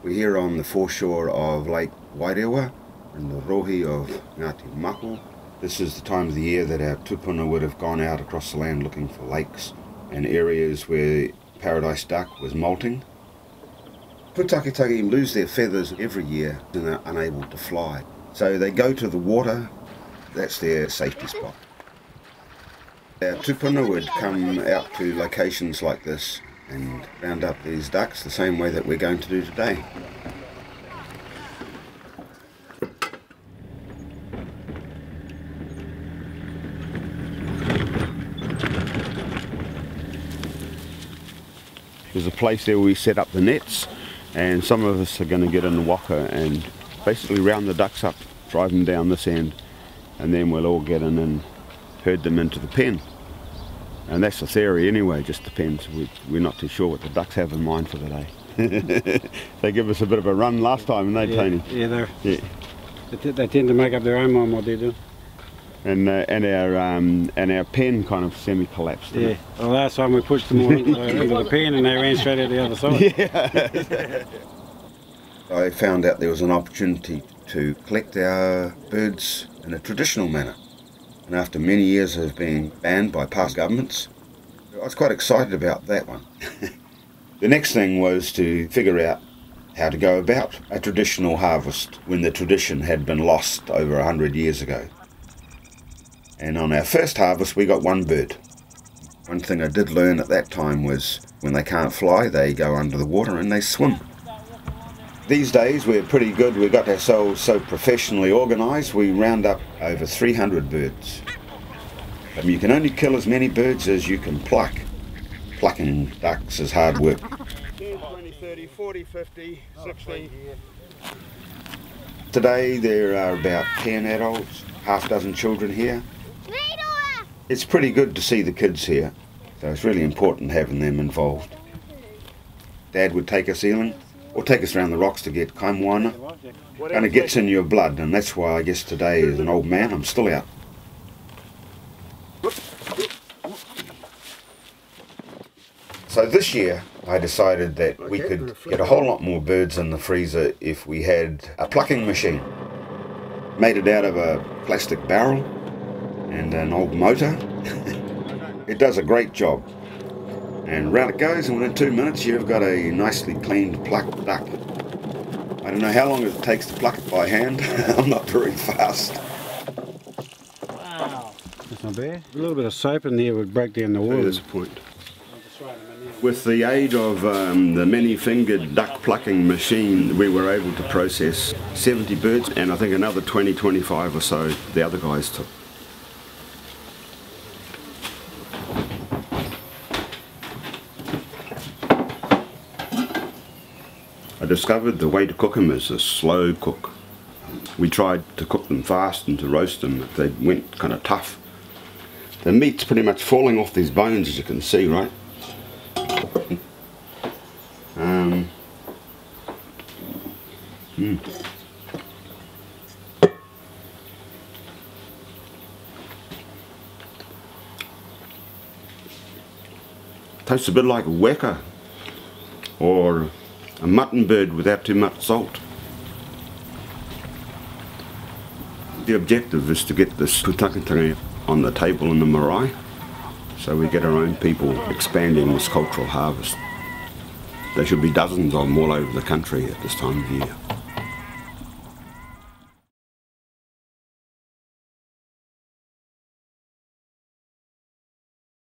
We're here on the foreshore of Lake Wairewa in the rohi of Ngāti Mako. This is the time of the year that our tūpuna would have gone out across the land looking for lakes and areas where paradise duck was moulting. Pūtakitaki lose their feathers every year and are unable to fly. So they go to the water, that's their safety spot. Our tūpuna would come out to locations like this and round up these ducks the same way that we're going to do today. There's a place there where we set up the nets, and some of us are going to get in the waka and basically round the ducks up, drive them down this end, and then we'll all get in and herd them into the pen. And that's the theory anyway, just depends. We're not too sure what the ducks have in mind for the day. They give us a bit of a run last time, didn't they, Tony? Yeah, they tend to make up their own mind what they do. And our pen kind of semi-collapsed. Yeah, well, last time we pushed them all into the pen and they ran straight out the other side. Yeah. I found out there was an opportunity to collect our birds in a traditional manner. And after many years of being banned by past governments, I was quite excited about that one. The next thing was to figure out how to go about a traditional harvest when the tradition had been lost over 100 years ago. And on our first harvest we got one bird. One thing I did learn at that time was when they can't fly, they go under the water and they swim. These days we're pretty good, we've got ourselves so professionally organised, we round up over 300 birds. You can only kill as many birds as you can pluck. Plucking ducks is hard work. 10, 20, 30, 40, 50, 60. Today there are about 10 adults, half a dozen children here. It's pretty good to see the kids here, so it's really important having them involved. Dad would take us ealing, or take us around the rocks to get kaimoana, and it gets in your blood, and that's why I guess today as an old man I'm still out. So this year I decided that we could get a whole lot more birds in the freezer if we had a plucking machine. Made it out of a plastic barrel and an old motor. It does a great job. And round it goes, and within 2 minutes you've got a nicely cleaned plucked duck. I don't know how long it takes to pluck it by hand. I'm not very fast. Wow. That's not bad. A little bit of soap in there would break down the water. That's the point. With the aid of the many-fingered duck plucking machine, we were able to process 70 birds, and I think another 20, 25 or so the other guys took. I discovered the way to cook them is a slow cook. We tried to cook them fast and to roast them, but they went kind of tough. The meat's pretty much falling off these bones, as you can see, right? Tastes a bit like a weka or a mutton bird without too much salt. The objective is to get this Pūtakitaki on the table in the marae, so we get our own people expanding this cultural harvest. There should be dozens of them all over the country at this time of year.